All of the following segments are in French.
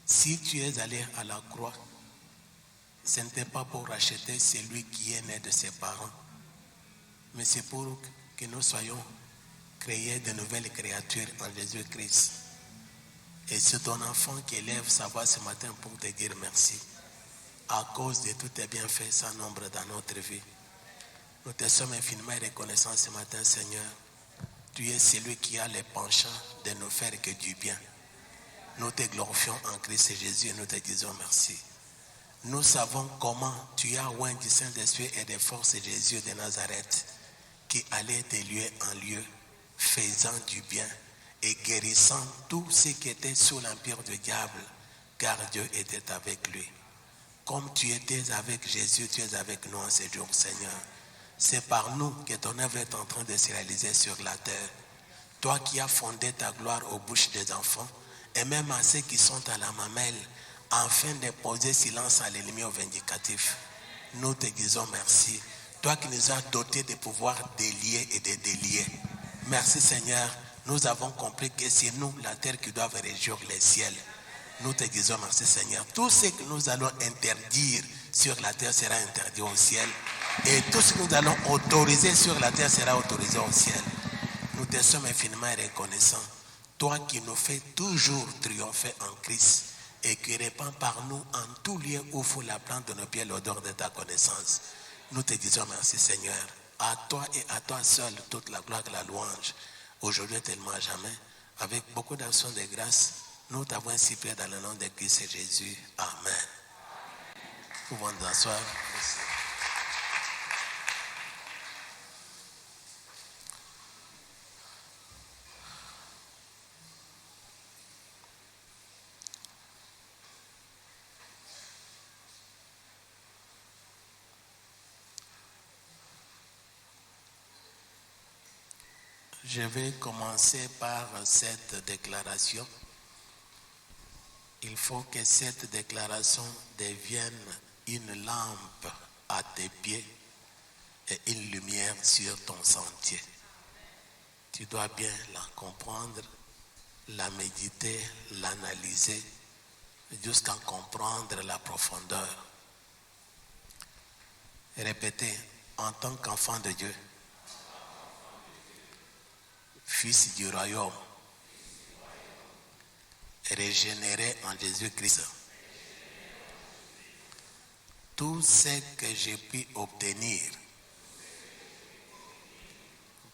Si tu es allé à la croix, ce n'était pas pour racheter celui qui est né de ses parents, mais c'est pour que nous soyons créés de nouvelles créatures en Jésus-Christ. Et c'est ton enfant qui élève sa voix ce matin pour te dire merci. À cause de tous tes bienfaits sans nombre dans notre vie. Nous te sommes infiniment reconnaissants ce matin, Seigneur. Tu es celui qui a les penchants de nous faire que du bien. Nous te glorifions en Christ Jésus et nous te disons merci. Nous savons comment tu as oint du Saint-Esprit et des forces Jésus de Nazareth, qui allait de lieu en lieu, faisant du bien et guérissant tous ceux qui étaient sous l'empire du diable, car Dieu était avec lui. Comme tu étais avec Jésus, tu es avec nous en ce jour, Seigneur. C'est par nous que ton œuvre est en train de se réaliser sur la terre. Toi qui as fondé ta gloire aux bouches des enfants, et même à ceux qui sont à la mamelle, afin de poser silence à l'ennemi au vindicatif. Nous te disons merci. Toi qui nous as dotés de pouvoir délier et de délier. Merci Seigneur. Nous avons compris que c'est nous, la terre, qui doit réjouir les ciels. Nous te disons merci Seigneur. Tout ce que nous allons interdire sur la terre sera interdit au ciel. Et tout ce que nous allons autoriser sur la terre sera autorisé au ciel. Nous te sommes infiniment reconnaissants. Toi qui nous fais toujours triompher en Christ et qui répands par nous en tout lieu où faut la plante de nos pieds l'odeur de ta connaissance. Nous te disons merci Seigneur. À toi et à toi seul toute la gloire et la louange. Aujourd'hui tellement à jamais. Avec beaucoup d'actions de grâce. Nous t'avons ainsi prié dans le nom de Christ et Jésus. Amen. Nous pouvons nous asseoir. Je vais commencer par cette déclaration. Il faut que cette déclaration devienne une lampe à tes pieds et une lumière sur ton sentier. Tu dois bien la comprendre, la méditer, l'analyser, jusqu'à comprendre la profondeur. Répétez, en tant qu'enfant de Dieu, fils du royaume, régénéré en Jésus-Christ. Tout ce que j'ai pu obtenir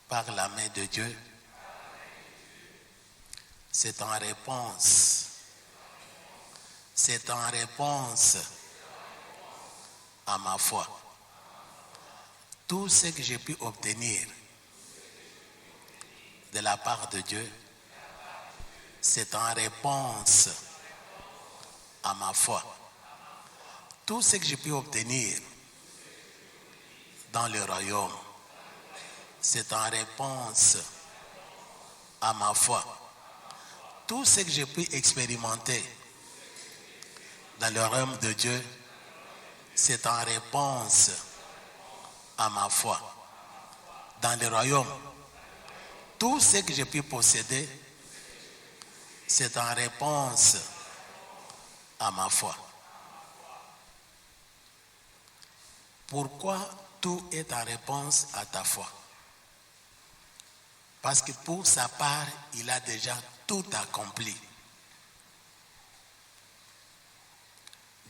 par la main de Dieu, c'est en réponse. C'est en réponse à ma foi. Tout ce que j'ai pu obtenir de la part de Dieu, c'est en réponse à ma foi. Tout ce que j'ai pu obtenir dans le royaume, c'est en réponse à ma foi. Tout ce que j'ai pu expérimenter dans le royaume de Dieu, c'est en réponse à ma foi. Dans le royaume, tout ce que j'ai pu posséder, c'est en réponse à ma foi. Pourquoi tout est en réponse à ta foi? Parce que pour sa part, il a déjà tout accompli.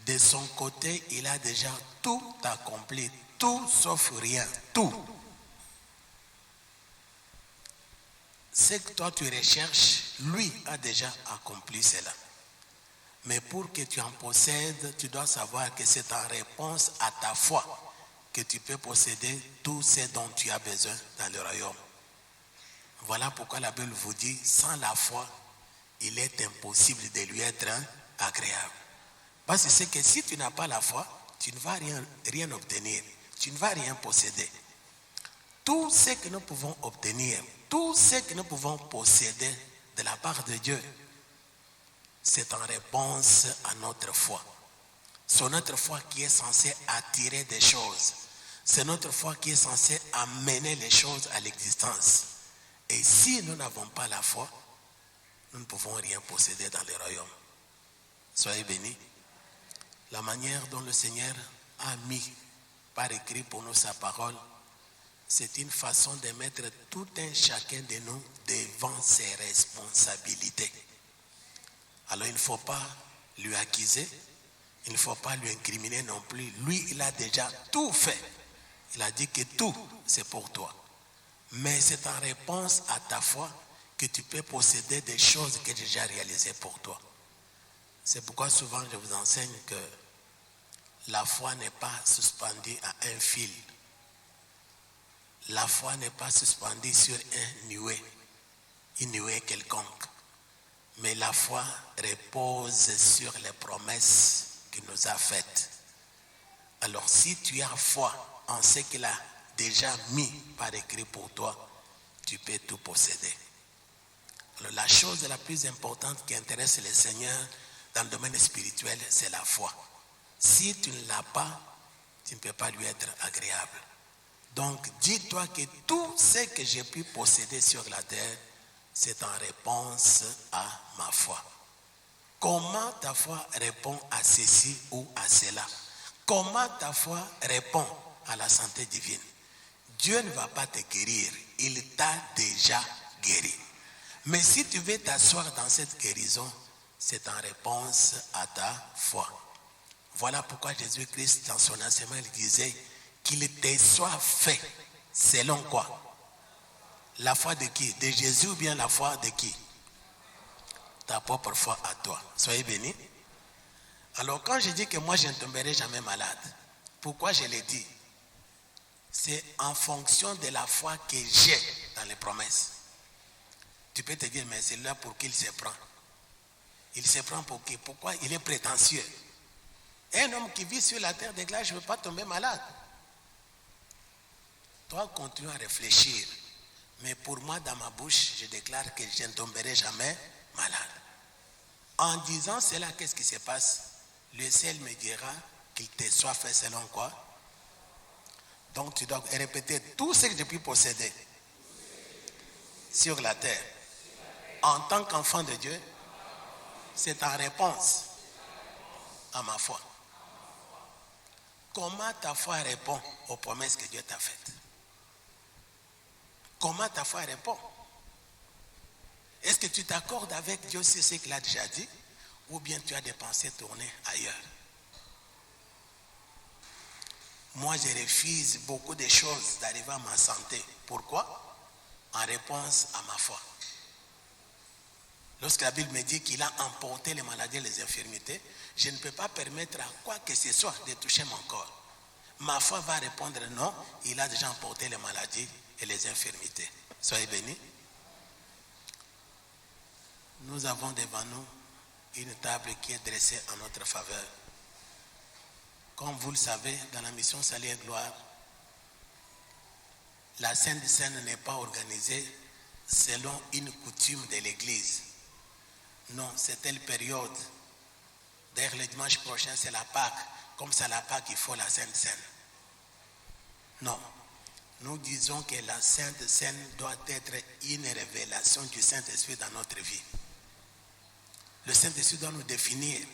De son côté, il a déjà tout accompli. Tout sauf rien. Tout. Ce que toi tu recherches, lui a déjà accompli cela. Mais pour que tu en possèdes, tu dois savoir que c'est en réponse à ta foi que tu peux posséder tout ce dont tu as besoin dans le royaume. Voilà pourquoi la Bible vous dit, sans la foi, il est impossible de lui être agréable. Parce que c'est que si tu n'as pas la foi, tu ne vas rien obtenir. Tu ne vas rien posséder. Tout ce que nous pouvons obtenir, tout ce que nous pouvons posséder de la part de Dieu, c'est en réponse à notre foi. C'est notre foi qui est censée attirer des choses. C'est notre foi qui est censée amener les choses à l'existence. Et si nous n'avons pas la foi, nous ne pouvons rien posséder dans le royaume. Soyez bénis. La manière dont le Seigneur a mis par écrit pour nous sa parole, c'est une façon de mettre tout un chacun de nous devant ses responsabilités. Alors il ne faut pas lui accuser, il ne faut pas lui incriminer non plus. Lui, il a déjà tout fait. Il a dit que tout, c'est pour toi. Mais c'est en réponse à ta foi que tu peux posséder des choses que j'ai déjà réalisées pour toi. C'est pourquoi souvent je vous enseigne que la foi n'est pas suspendue à un fil. La foi n'est pas suspendue sur un nuée, une nuée quelconque. Mais la foi repose sur les promesses qu'il nous a faites. Alors si tu as foi en ce qu'il a déjà mis par écrit pour toi, tu peux tout posséder. Alors la chose la plus importante qui intéresse le Seigneur dans le domaine spirituel, c'est la foi. Si tu ne l'as pas, tu ne peux pas lui être agréable. Donc dis-toi que tout ce que j'ai pu posséder sur la terre, c'est en réponse à ma foi. Comment ta foi répond à ceci ou à cela? Comment ta foi répond à la santé divine? Dieu ne va pas te guérir, il t'a déjà guéri. Mais si tu veux t'asseoir dans cette guérison, c'est en réponse à ta foi. Voilà pourquoi Jésus-Christ, dans son enseignement, il disait qu'il te soit fait selon quoi? La foi de qui? De Jésus ou bien la foi de qui? Ta propre foi à toi. Soyez bénis. Alors quand je dis que moi je ne tomberai jamais malade, pourquoi je le dis? C'est en fonction de la foi que j'ai dans les promesses. Tu peux te dire, mais c'est là pour qui il se prend. Il se prend pour qui? Pourquoi? Il est prétentieux. Un homme qui vit sur la terre déclare, je ne veux pas tomber malade. Toi, continue à réfléchir. Mais pour moi, dans ma bouche, je déclare que je ne tomberai jamais malade. En disant cela, qu'est-ce qui se passe? Le ciel me dira qu'il te soit fait selon quoi? Donc tu dois répéter tout ce que j'ai pu posséder sur la terre. En tant qu'enfant de Dieu, c'est en réponse à ma foi. Comment ta foi répond aux promesses que Dieu t'a faites? Comment ta foi répond? Est-ce que tu t'accordes avec Dieu sur ce qu'il a déjà dit? Ou bien tu as des pensées tournées ailleurs? Moi, je refuse beaucoup de choses d'arriver à ma santé. Pourquoi? En réponse à ma foi. Lorsque la Bible me dit qu'il a emporté les maladies et les infirmités, je ne peux pas permettre à quoi que ce soit de toucher mon corps. Ma foi va répondre non, il a déjà emporté les maladies et les infirmités. Soyez bénis. Nous avons devant nous une table qui est dressée en notre faveur. Comme vous le savez, dans la mission Salut et Gloire, la Sainte Seine n'est pas organisée selon une coutume de l'Église. Non, c'est telle période. D'ailleurs, le dimanche prochain, c'est la Pâque. Comme c'est la Pâque, il faut la Sainte Seine. Non. Nous disons que la Sainte Seine doit être une révélation du Saint-Esprit dans notre vie. Le Saint-Esprit doit nous définir.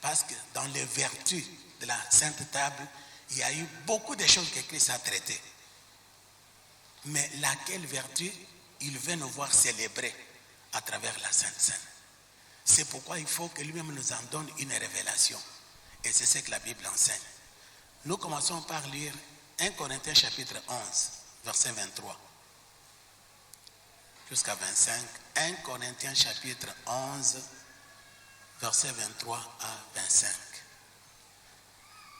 Parce que dans les vertus de la Sainte Table, il y a eu beaucoup de choses que Christ a traitées. Mais laquelle vertu il veut nous voir célébrer à travers la Sainte Seine? C'est pourquoi il faut que lui-même nous en donne une révélation. Et c'est ce que la Bible enseigne. Nous commençons par lire 1 Corinthiens chapitre 11, verset 23 jusqu'à 25. 1 Corinthiens chapitre 11, verset 23 à 25.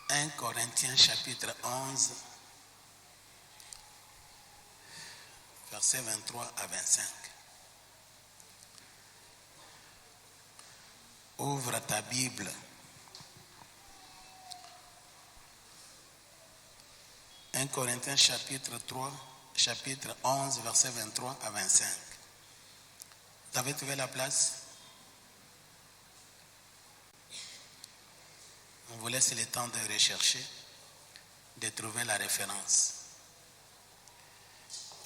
1 Corinthiens chapitre 11, verset 23 à 25. Ouvre ta Bible. « 1 Corinthiens chapitre 11, verset 23 à 25. Vous avez trouvé la place? On vous laisse le temps de rechercher, de trouver la référence.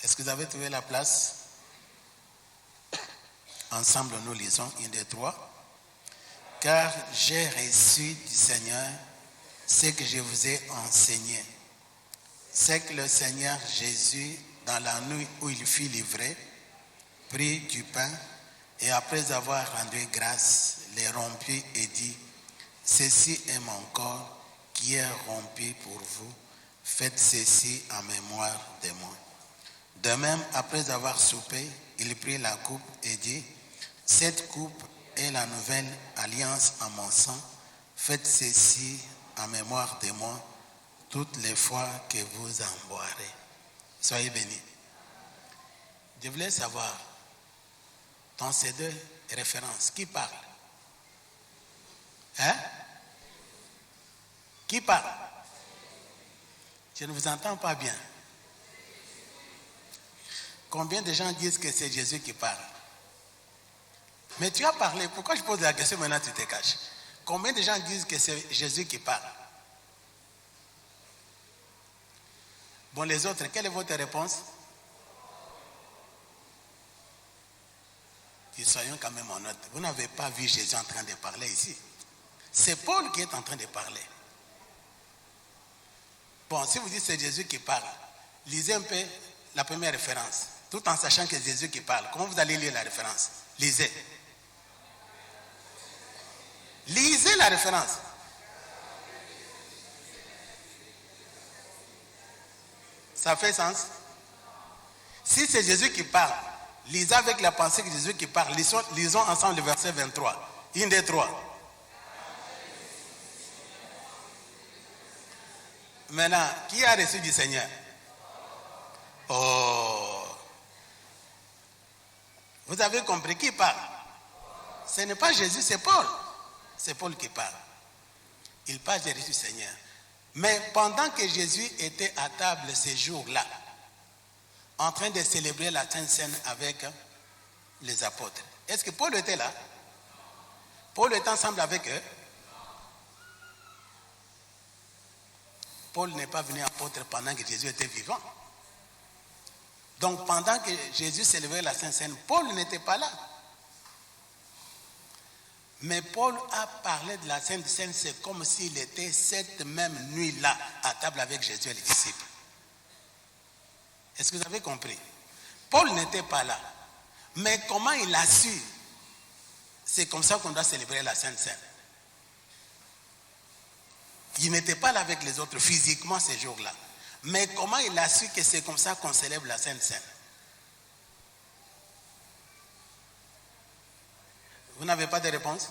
Est-ce que vous avez trouvé la place? Ensemble, nous lisons 1, 2, 3. car j'ai reçu du Seigneur ce que je vous ai enseigné. C'est que le Seigneur Jésus, dans la nuit où il fut livré, prit du pain et après avoir rendu grâce, les rompit et dit, « Ceci est mon corps qui est rompu pour vous. Faites ceci en mémoire de moi. » De même, après avoir soupé, il prit la coupe et dit, « Cette coupe est la nouvelle alliance en mon sang. Faites ceci en mémoire de moi toutes les fois que vous en boirez. » Soyez bénis. Je voulais savoir, dans ces deux références, qui parle? Hein? Qui parle? Je ne vous entends pas bien. Combien de gens disent que c'est Jésus qui parle? Mais tu as parlé, pourquoi je pose la question maintenant tu te caches? Combien de gens disent que c'est Jésus qui parle? Bon, les autres, quelle est votre réponse? Soyons quand même honnêtes. Vous n'avez pas vu Jésus en train de parler ici. C'est Paul qui est en train de parler. Bon, si vous dites que c'est Jésus qui parle, lisez un peu la première référence, tout en sachant que c'est Jésus qui parle. Comment vous allez lire la référence? Lisez. Lisez la référence. Ça fait sens? Si c'est Jésus qui parle, lisez avec la pensée que Jésus qui parle. Lisons ensemble le verset 23. Une des trois. Maintenant, qui a reçu du Seigneur? Oh! Vous avez compris qui parle? Ce n'est pas Jésus, c'est Paul. C'est Paul qui parle. Il parle de reçu du Seigneur. Mais pendant que Jésus était à table ces jours-là, en train de célébrer la Sainte Seine avec les apôtres, est-ce que Paul était là? Paul était ensemble avec eux? Paul n'est pas venu apôtre pendant que Jésus était vivant. Donc pendant que Jésus célébrait la Sainte Seine, Paul n'était pas là. Mais Paul a parlé de la Sainte Seine, c'est comme s'il était cette même nuit-là à table avec Jésus et les disciples. Est-ce que vous avez compris? Paul n'était pas là. Mais comment il a su? C'est comme ça qu'on doit célébrer la Sainte Seine. Il n'était pas là avec les autres physiquement ces jours-là. Mais comment il a su que c'est comme ça qu'on célèbre la Sainte Seine? Vous n'avez pas de réponse?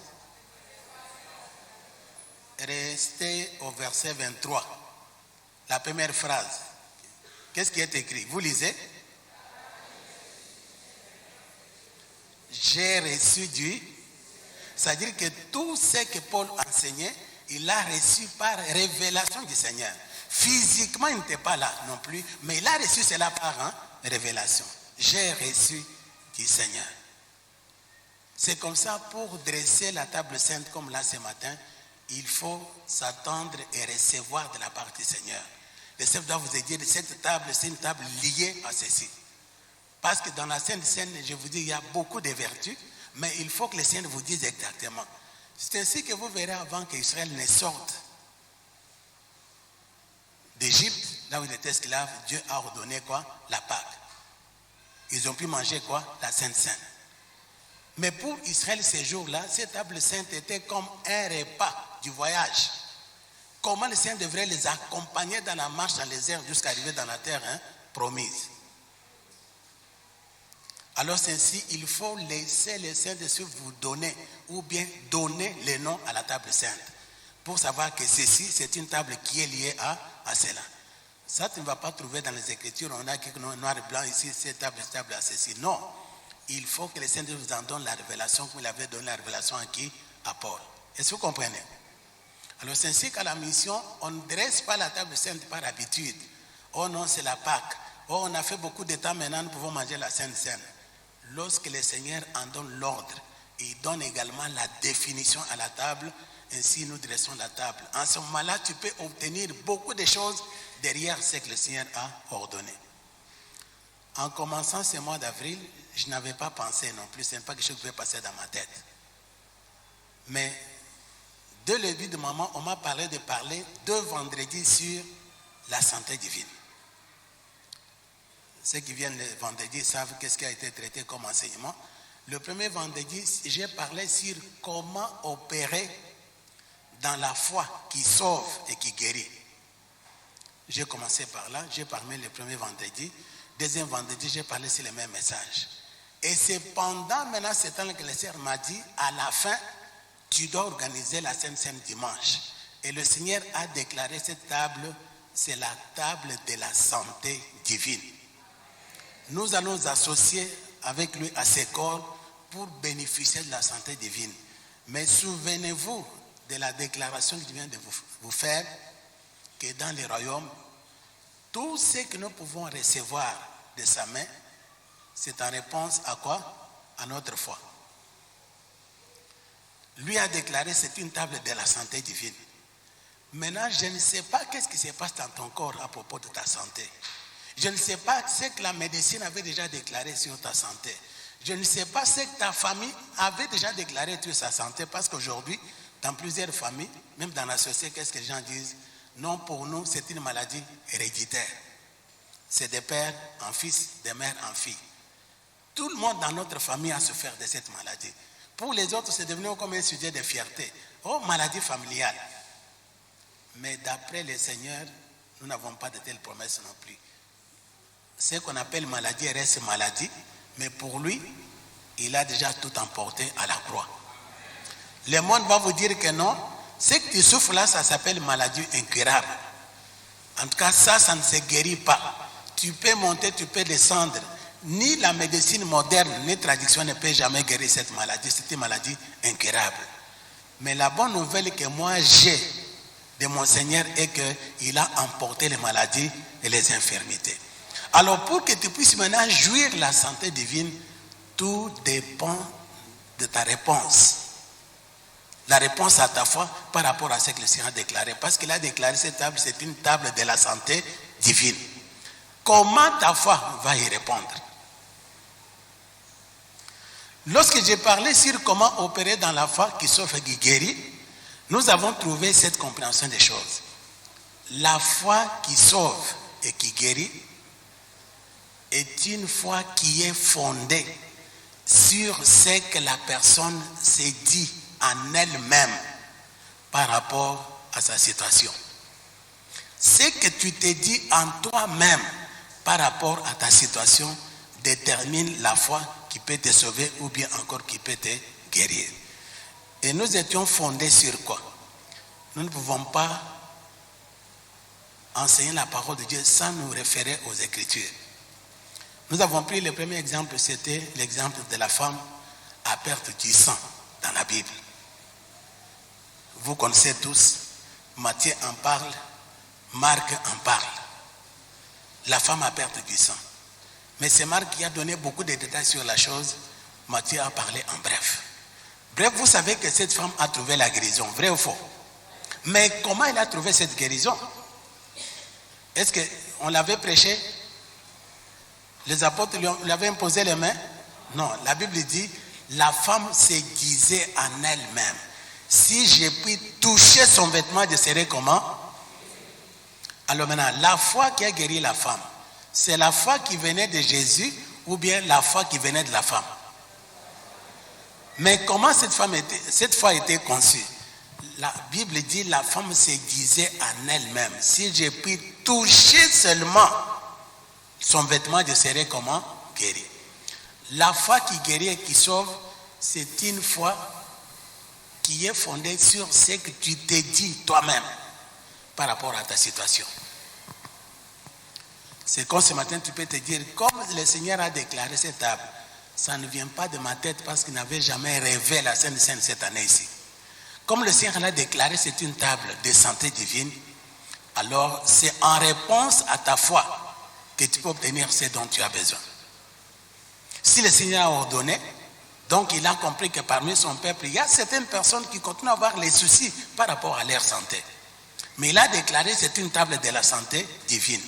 Restez au verset 23. La première phrase. Qu'est-ce qui est écrit? Vous lisez? J'ai reçu du... C'est-à-dire que tout ce que Paul enseignait, il l'a reçu par révélation du Seigneur. Physiquement, il n'était pas là non plus, mais il a reçu cela par révélation. J'ai reçu du Seigneur. C'est comme ça, pour dresser la table sainte comme là ce matin, il faut s'attendre et recevoir de la part du Seigneur. Le Seigneur doit vous dire que cette table, c'est une table liée à ceci. Parce que dans la Sainte Seine, je vous dis, il y a beaucoup de vertus, mais il faut que le Seigneur vous dise exactement. C'est ainsi que vous verrez avant qu'Israël ne sorte d'Égypte, là où il était esclave, Dieu a ordonné quoi? La Pâque. Ils ont pu manger quoi? La Sainte Seine. Mais pour Israël, ces jours-là, cette table sainte était comme un repas du voyage. Comment le Seigneur devrait les accompagner dans la marche dans les airs jusqu'à arriver dans la terre promise. Alors c'est ainsi, il faut laisser le Saint-Esprit vous donner, ou bien donner le nom à la table sainte, pour savoir que ceci, c'est une table qui est liée à cela. Ça, tu ne vas pas trouver dans les Écritures, on a quelque noir et blanc ici, cette table à ceci. Non. Il faut que le Seigneur vous en donne la révélation, comme il avait donné la révélation à qui? À Paul. Est-ce que vous comprenez? Alors c'est ainsi qu'à la mission, on ne dresse pas la table sainte par habitude. Oh non, c'est la Pâque. Oh, on a fait beaucoup de temps, maintenant nous pouvons manger la Sainte Seine. Lorsque le Seigneur en donne l'ordre, il donne également la définition à la table, ainsi nous dressons la table. En ce moment-là, tu peux obtenir beaucoup de choses derrière ce que le Seigneur a ordonné. En commençant ce mois d'avril, je n'avais pas pensé non plus, ce n'est pas quelque chose qui pouvait passer dans ma tête. Mais dès le début de maman, on m'a parlé de parler 2 vendredis sur la santé divine. Ceux qui viennent le vendredi savent qu'est-ce qui a été traité comme enseignement. Le premier vendredi, j'ai parlé sur comment opérer dans la foi qui sauve et qui guérit. J'ai commencé par là, j'ai parlé le premier vendredi. Deuxième vendredi, j'ai parlé sur le même message. Et c'est pendant maintenant ce temps que le Seigneur m'a dit, à la fin, tu dois organiser la Sainte Seine dimanche. Et le Seigneur a déclaré cette table, c'est la table de la santé divine. Nous allons nous associer avec lui à ses corps pour bénéficier de la santé divine. Mais souvenez-vous de la déclaration que je viens de vous faire, que dans les royaumes, tout ce que nous pouvons recevoir de sa main, c'est en réponse à quoi? À notre foi. Lui a déclaré c'est une table de la santé divine. Maintenant, je ne sais pas qu'est-ce qui se passe dans ton corps à propos de ta santé. Je ne sais pas ce que la médecine avait déjà déclaré sur ta santé. Je ne sais pas ce que ta famille avait déjà déclaré sur sa santé, parce qu'aujourd'hui, dans plusieurs familles, même dans la société, qu'est-ce que les gens disent? Non, pour nous, c'est une maladie héréditaire. C'est des pères en fils, des mères en filles. Tout le monde dans notre famille a souffert de cette maladie. Pour les autres, c'est devenu comme un sujet de fierté. Oh, maladie familiale. Mais d'après le Seigneur, nous n'avons pas de telles promesses non plus. Ce qu'on appelle maladie reste maladie, mais pour lui, il a déjà tout emporté à la croix. Le monde va vous dire que non, ce que tu souffres là, ça s'appelle maladie incurable. En tout cas, ça ne se guérit pas. Tu peux monter, tu peux descendre. Ni la médecine moderne, ni traditionnelle ne peut jamais guérir cette maladie. C'est une maladie incurable. Mais la bonne nouvelle que moi j'ai de mon Seigneur est qu'il a emporté les maladies et les infirmités. Alors pour que tu puisses maintenant jouir la santé divine, tout dépend de ta réponse. La réponse à ta foi par rapport à ce que le Seigneur a déclaré. Parce qu'il a déclaré cette table, c'est une table de la santé divine. Comment ta foi va y répondre? Lorsque j'ai parlé sur comment opérer dans la foi qui sauve et qui guérit, nous avons trouvé cette compréhension des choses. La foi qui sauve et qui guérit est une foi qui est fondée sur ce que la personne s'est dit en elle-même par rapport à sa situation. Ce que tu t'es dit en toi-même par rapport à ta situation détermine la foi qui peut te sauver ou bien encore qui peut te guérir. Et nous étions fondés sur quoi? Nous ne pouvons pas enseigner la parole de Dieu sans nous référer aux Écritures. Nous avons pris le premier exemple, c'était l'exemple de la femme à perte du sang dans la Bible. Vous connaissez tous, Matthieu en parle, Marc en parle. La femme à perte du sang. Mais c'est Marc qui a donné beaucoup de détails sur la chose. Matthieu a parlé en bref. Bref, vous savez que cette femme a trouvé la guérison, vrai ou faux? Mais comment elle a trouvé cette guérison? Est-ce qu'on l'avait prêché? Les apôtres lui avaient imposé les mains? Non, la Bible dit, la femme se disait en elle-même, si je puis toucher son vêtement, je serai comment? Alors maintenant, la foi qui a guéri la femme, c'est la foi qui venait de Jésus ou bien la foi qui venait de la femme? Mais comment cette foi était conçue? La Bible dit, la femme se disait en elle-même, si je puis toucher seulement son vêtement, je serai comment? Guéri. La foi qui guérit et qui sauve, c'est une foi qui est fondée sur ce que tu t'es dit toi-même par rapport à ta situation. C'est comme ce matin, tu peux te dire, comme le Seigneur a déclaré cette table, ça ne vient pas de ma tête parce qu'il n'avait jamais rêvé la Sainte Seine cette année ici. Comme le Seigneur l'a déclaré, c'est une table de santé divine, alors c'est en réponse à ta foi que tu peux obtenir ce dont tu as besoin. Si le Seigneur a ordonné, donc il a compris que parmi son peuple, il y a certaines personnes qui continuent à avoir les soucis par rapport à leur santé. Mais il a déclaré que c'est une table de la santé divine.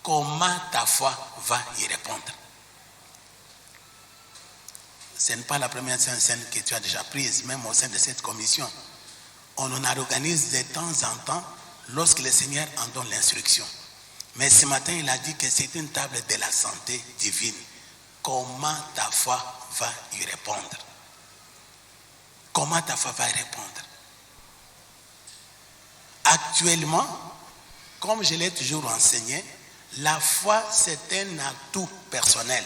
Comment ta foi va y répondre? Ce n'est pas la première scène que tu as déjà prise, même au sein de cette commission. on en organise de temps en temps lorsque le Seigneur en donne l'instruction. Mais ce matin, il a dit que c'est une table de la santé divine. Comment ta foi va y répondre? Comment ta foi va y répondre? Actuellement, comme je l'ai toujours enseigné, la foi c'est un atout personnel.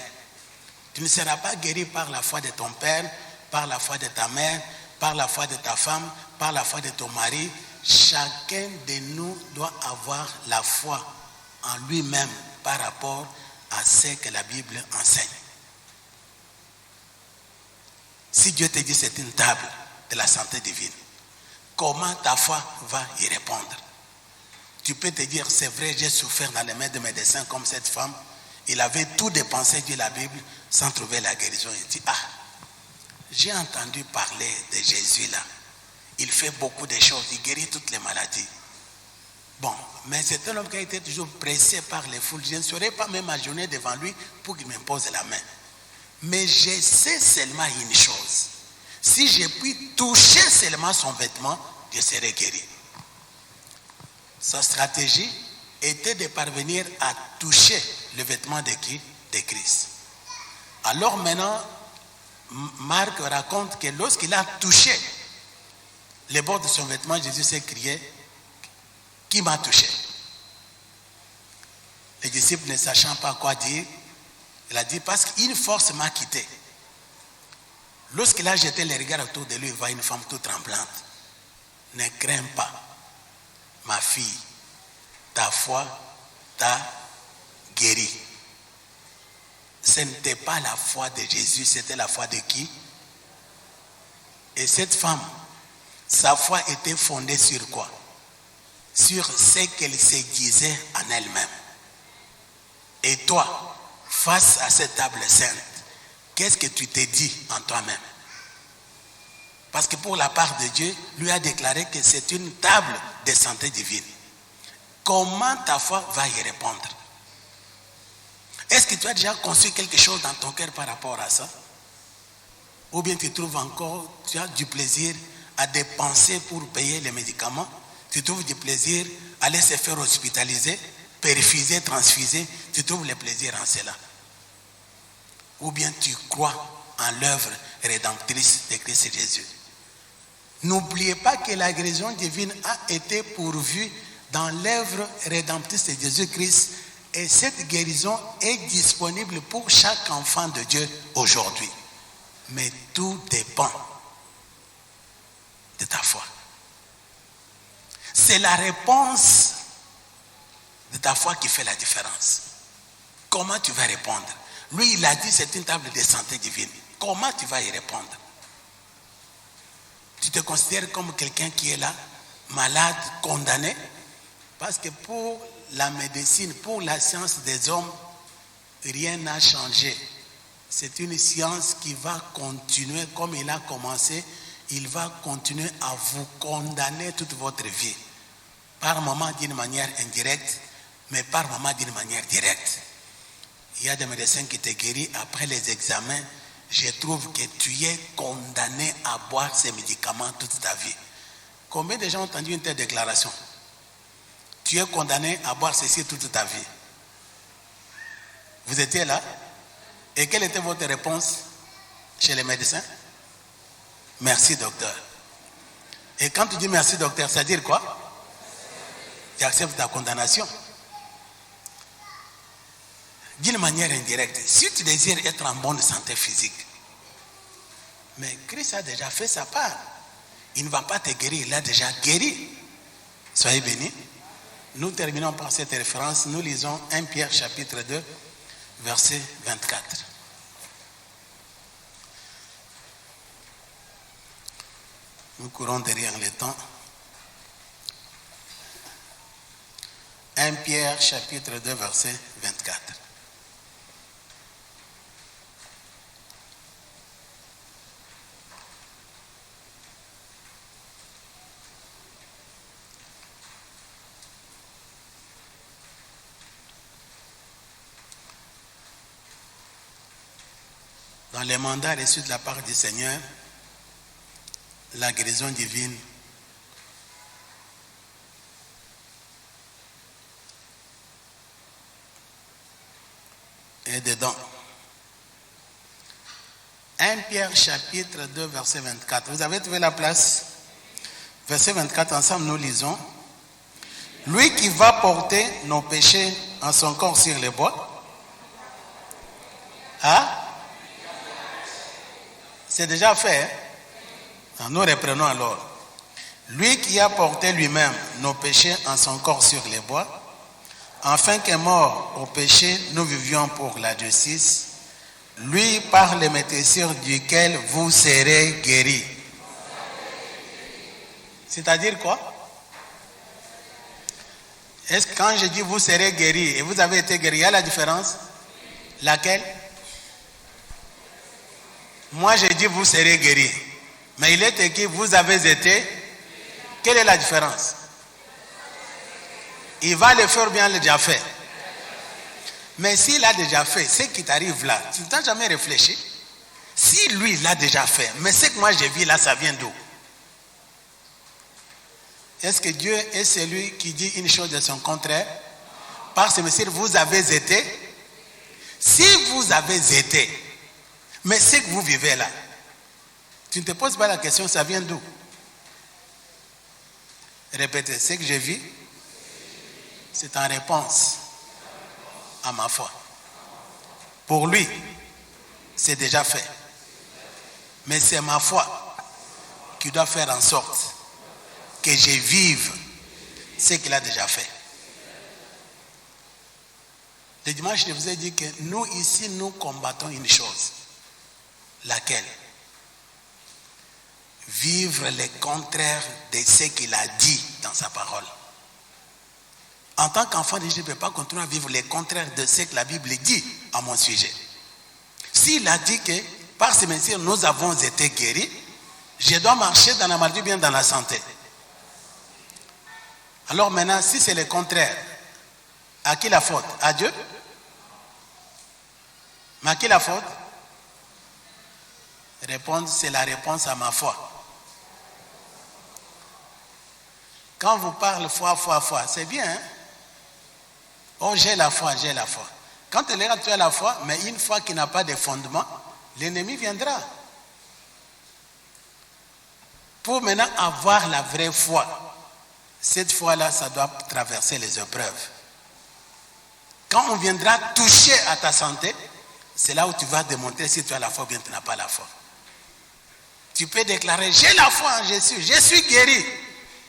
Tu ne seras pas guéri par la foi de ton père, par la foi de ta mère, par la foi de ta femme, par la foi de ton mari. Chacun de nous doit avoir la foi en lui-même par rapport à ce que la Bible enseigne. Si Dieu te dit c'est une table de la santé divine, comment ta foi va y répondre? Tu peux te dire, c'est vrai, j'ai souffert dans les mains de médecins comme cette femme. Il avait tout dépensé, dit la Bible, sans trouver la guérison. Il dit, j'ai entendu parler de Jésus là. Il fait beaucoup de choses, il guérit toutes les maladies. Bon, mais c'est un homme qui a été toujours pressé par les foules. Je ne serais pas même agenouillé devant lui pour qu'il me pose la main. Mais je sais seulement une chose. Si je puis toucher seulement son vêtement, je serai guéri. Sa stratégie était de parvenir à toucher le vêtement de qui? De Christ. Alors maintenant, Marc raconte que lorsqu'il a touché le bord de son vêtement, Jésus s'est crié, qui m'a touché? Les disciples ne sachant pas quoi dire, il a dit, parce qu'une force m'a quitté. Lorsqu'il a jeté les regards autour de lui, il voit une femme toute tremblante. Ne crains pas, ma fille, ta foi t'a guéri. Ce n'était pas la foi de Jésus, c'était la foi de qui? Et cette femme, sa foi était fondée sur quoi? Sur ce qu'elle se disait en elle-même. Et toi, face à cette table sainte, qu'est-ce que tu t'es dit en toi-même? Parce que pour la part de Dieu, lui a déclaré que c'est une table de santé divine. Comment ta foi va y répondre? Est-ce que tu as déjà conçu quelque chose dans ton cœur par rapport à ça? Ou bien tu trouves encore, tu as du plaisir à dépenser pour payer les médicaments? Tu trouves du plaisir à aller se faire hospitaliser, perfuser, transfuser? Tu trouves le plaisir en cela? Ou bien tu crois en l'œuvre rédemptrice de Christ Jésus? N'oubliez pas que la guérison divine a été pourvue dans l'œuvre rédemptrice de Jésus-Christ, et cette guérison est disponible pour chaque enfant de Dieu aujourd'hui. Mais tout dépend de ta foi. C'est la réponse de ta foi qui fait la différence. Comment tu vas répondre? Lui, il a dit c'est une table de santé divine. Comment tu vas y répondre? Tu te considères comme quelqu'un qui est là, malade, condamné? Parce que pour la médecine, pour la science des hommes, rien n'a changé. C'est une science qui va continuer comme il a commencé. Il va continuer à vous condamner toute votre vie. Par moments d'une manière indirecte, mais par moments d'une manière directe. Il y a des médecins qui te guérissent après les examens. Je trouve que tu es condamné à boire ces médicaments toute ta vie. Combien de gens ont entendu une telle déclaration? Tu es condamné à boire ceci toute ta vie. Vous étiez là? Et quelle était votre réponse chez les médecins? Merci docteur. Et quand tu dis merci docteur, ça veut dire quoi? Tu acceptes ta condamnation. D'une manière indirecte, si tu désires être en bonne santé physique, mais Christ a déjà fait sa part. Il ne va pas te guérir, il a déjà guéri. Soyez bénis. Nous terminons par cette référence. Nous lisons 1 Pierre chapitre 2, verset 24. Nous courons derrière le temps. 1 Pierre chapitre 2, verset 24. Dans les mandats reçus de la part du Seigneur, la guérison divine est dedans. 1 Pierre chapitre 2 verset 24. Vous avez trouvé la place? Verset 24, ensemble nous lisons. Lui qui va porter nos péchés en son corps sur les bois. Hein? C'est déjà fait. Hein? Nous reprenons alors. Lui qui a porté lui-même nos péchés en son corps sur les bois, afin que mort au péché, nous vivions pour la justice. Lui par l'émétissure duquel vous serez guéris. C'est-à-dire quoi? Est-ce que quand je dis vous serez guéris et vous avez été guéris, il y a la différence? Laquelle? Moi je dis vous serez guéris. Mais il est écrit vous avez été. Quelle est la différence? Il va le faire ou bien le déjà fait? Mais s'il a déjà fait, ce qui t'arrive là, tu ne t'as jamais réfléchi? Si lui l'a déjà fait, mais ce que moi j'ai vu là, ça vient d'où? Est-ce que Dieu est celui qui dit une chose de son contraire? Parce que monsieur, vous avez été. Si vous avez été, mais ce que vous vivez là, tu ne te poses pas la question, ça vient d'où? Répétez, ce que je vis, c'est en réponse à ma foi. Pour lui, c'est déjà fait. Mais c'est ma foi qui doit faire en sorte que je vive ce qu'il a déjà fait. Le dimanche, je vous ai dit que nous ici, nous combattons une chose. Laquelle? Vivre le contraire de ce qu'il a dit dans sa parole. En tant qu'enfant de Dieu, je ne peux pas continuer à vivre le contraire de ce que la Bible dit à mon sujet. S'il a dit que par ces messieurs, nous avons été guéris, je dois marcher dans la maladie ou bien dans la santé. Alors maintenant, si c'est le contraire, à qui la faute? À Dieu? Mais à qui la faute? Répondre, c'est la réponse à ma foi. Quand vous parlez foi, c'est bien, hein? Oh, j'ai la foi. Quand tu as la foi, mais une foi qui n'a pas de fondement, l'ennemi viendra. Pour maintenant avoir la vraie foi, cette foi-là, ça doit traverser les épreuves. Quand on viendra toucher à ta santé, c'est là où tu vas démontrer si tu as la foi ou bien tu n'as pas la foi. Tu peux déclarer, j'ai la foi en Jésus, je suis guéri.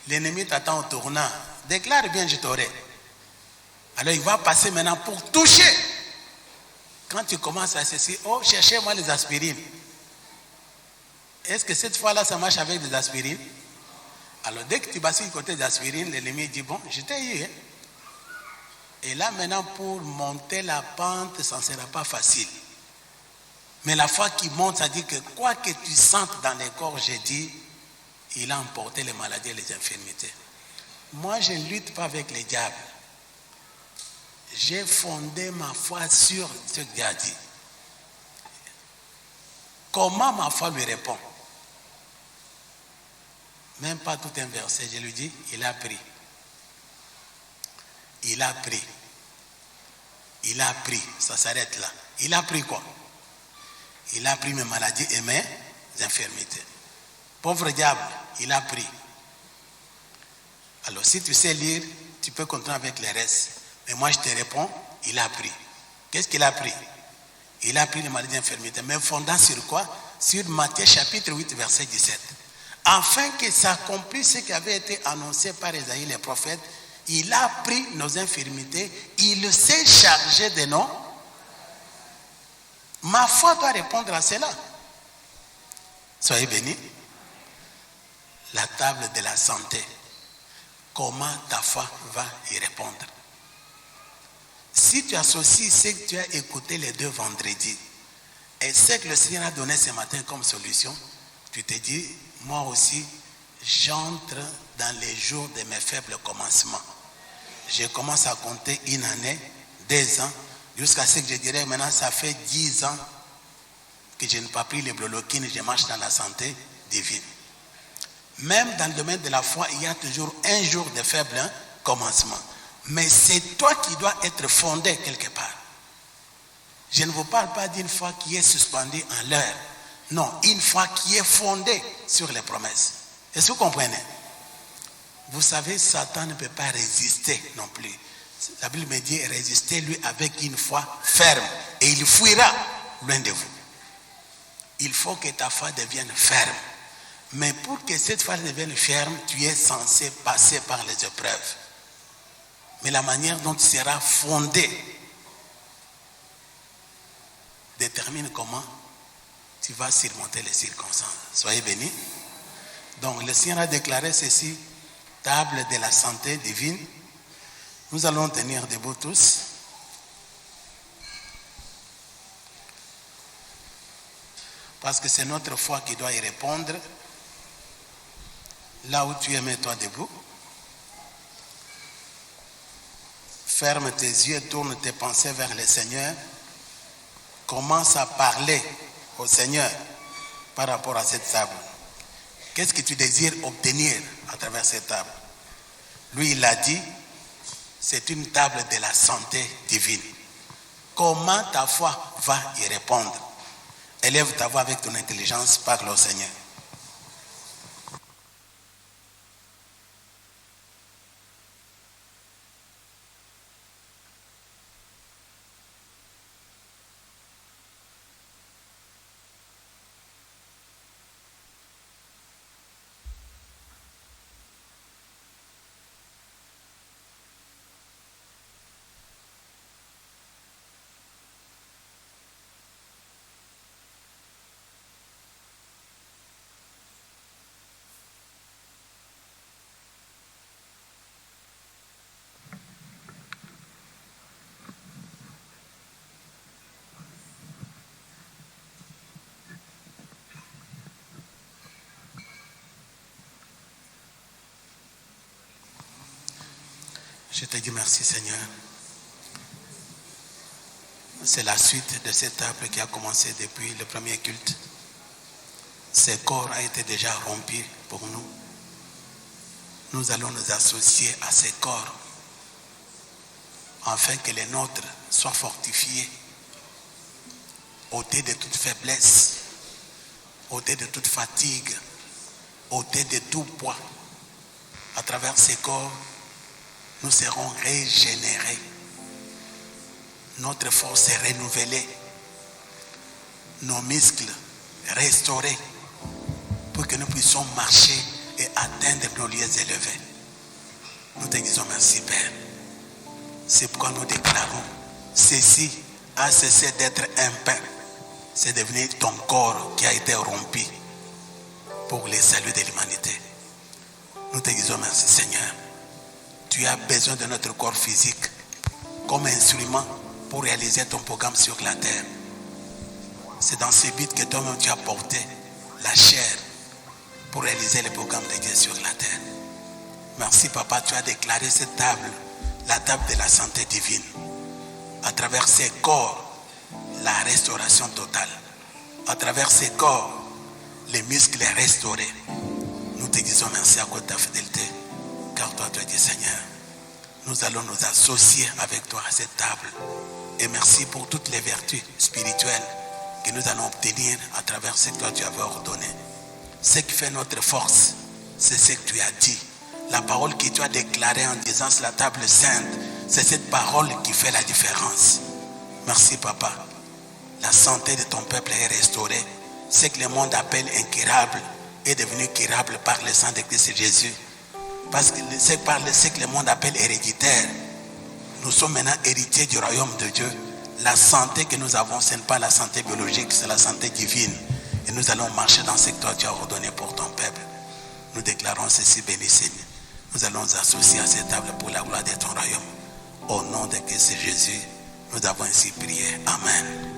L'ennemi t'attend au tournant. Déclare bien, je t'aurai. Alors il va passer maintenant pour toucher. Quand tu commences à ceci, oh, cherchez-moi les aspirines. Est-ce que cette fois-là, ça marche avec des aspirines? Alors dès que tu passes du côté des aspirines, l'ennemi dit, bon, je t'ai eu. Hein? Et là maintenant, pour monter la pente, ça ne sera pas facile. Mais la foi qui monte, ça dit que quoi que tu sentes dans les corps, j'ai dit, il a emporté les maladies et les infirmités. Moi, je ne lutte pas avec les diables. J'ai fondé ma foi sur ce que Dieu a dit. Comment ma foi lui répond? Même pas tout un verset, je lui dis, il a pris. Il a pris. Il a pris. Ça s'arrête là. Il a pris quoi? Il a pris mes maladies et mes infirmités. Pauvre diable, il a pris. Alors si tu sais lire, tu peux continuer avec les restes. Mais moi je te réponds, il a pris. Qu'est-ce qu'il a pris? Il a pris les maladies et infirmités. Mais fondant sur quoi? Sur Matthieu chapitre 8 verset 17. Afin que s'accomplisse ce qui avait été annoncé par Isaïe les prophètes, il a pris nos infirmités, il s'est chargé de nous. Ma foi doit répondre à cela. Soyez bénis. La table de la santé. Comment ta foi va y répondre? Si tu associes ce que tu as écouté les 2 vendredis et ce que le Seigneur a donné ce matin comme solution, tu te dis, moi aussi, j'entre dans les jours de mes faibles commencements. Je commence à compter 1 année, 2 ans, jusqu'à ce que je dirais maintenant, ça fait 10 ans que je n'ai pas pris les broloquines, je marche dans la santé divine. Même dans le domaine de la foi, il y a toujours un jour de faible commencement. Mais c'est toi qui dois être fondé quelque part. Je ne vous parle pas d'une foi qui est suspendue en l'air. Non, une foi qui est fondée sur les promesses. Est-ce que vous comprenez? Vous savez, Satan ne peut pas résister non plus. La Bible me dit, résistez-lui avec une foi ferme et il fuira loin de vous. Il faut que ta foi devienne ferme. Mais pour que cette foi devienne ferme, tu es censé passer par les épreuves. Mais la manière dont tu seras fondé détermine comment tu vas surmonter les circonstances. Soyez bénis. Donc le Seigneur a déclaré ceci, table de la santé divine. Nous allons tenir debout tous. Parce que c'est notre foi qui doit y répondre. Là où tu es, mets-toi debout. Ferme tes yeux, tourne tes pensées vers le Seigneur. Commence à parler au Seigneur par rapport à cette table. Qu'est-ce que tu désires obtenir à travers cette table? Lui, il a dit, c'est une table de la santé divine. Comment ta foi va y répondre? Élève ta voix avec ton intelligence, parle au Seigneur. Je te dis merci Seigneur. C'est la suite de cette table qui a commencé depuis le premier culte. Ce corps a été déjà rompu pour nous. Nous allons nous associer à ces corps afin que les nôtres soient fortifiés, ôtés de toute faiblesse, ôtés de toute fatigue, ôtés de tout poids. À travers ces corps, nous serons régénérés. Notre force est renouvelée. Nos muscles restaurés pour que nous puissions marcher et atteindre nos lieux élevés. Nous te disons merci Père. C'est pourquoi nous déclarons, ceci a cessé d'être un pain. C'est devenu ton corps qui a été rompu pour le salut de l'humanité. Nous te disons merci Seigneur. Tu as besoin de notre corps physique comme instrument pour réaliser ton programme sur la terre. C'est dans ce but que toi-même tu as porté la chair pour réaliser le programme de Dieu sur la terre. Merci Papa, tu as déclaré cette table, la table de la santé divine. À travers ces corps, la restauration totale. À travers ces corps, les muscles restaurés. Nous te disons merci à cause de ta fidélité. Car toi, tu as dit Seigneur, nous allons nous associer avec toi à cette table. Et merci pour toutes les vertus spirituelles que nous allons obtenir à travers ce que toi tu avais ordonné. Ce qui fait notre force, c'est ce que tu as dit. La parole que tu as déclarée en disant c'est la table sainte, c'est cette parole qui fait la différence. Merci Papa. La santé de ton peuple est restaurée. Ce que le monde appelle incurable est devenu curable par le sang de Christ Jésus. Parce que c'est par ce que le monde appelle héréditaire. Nous sommes maintenant héritiers du royaume de Dieu. La santé que nous avons, ce n'est pas la santé biologique, c'est la santé divine. Et nous allons marcher dans ce que toi tu as ordonné pour ton peuple. Nous déclarons ceci, béni Seigneur. Nous allons nous associer à cette table pour la gloire de ton royaume. Au nom de Christ Jésus, nous avons ainsi prié. Amen.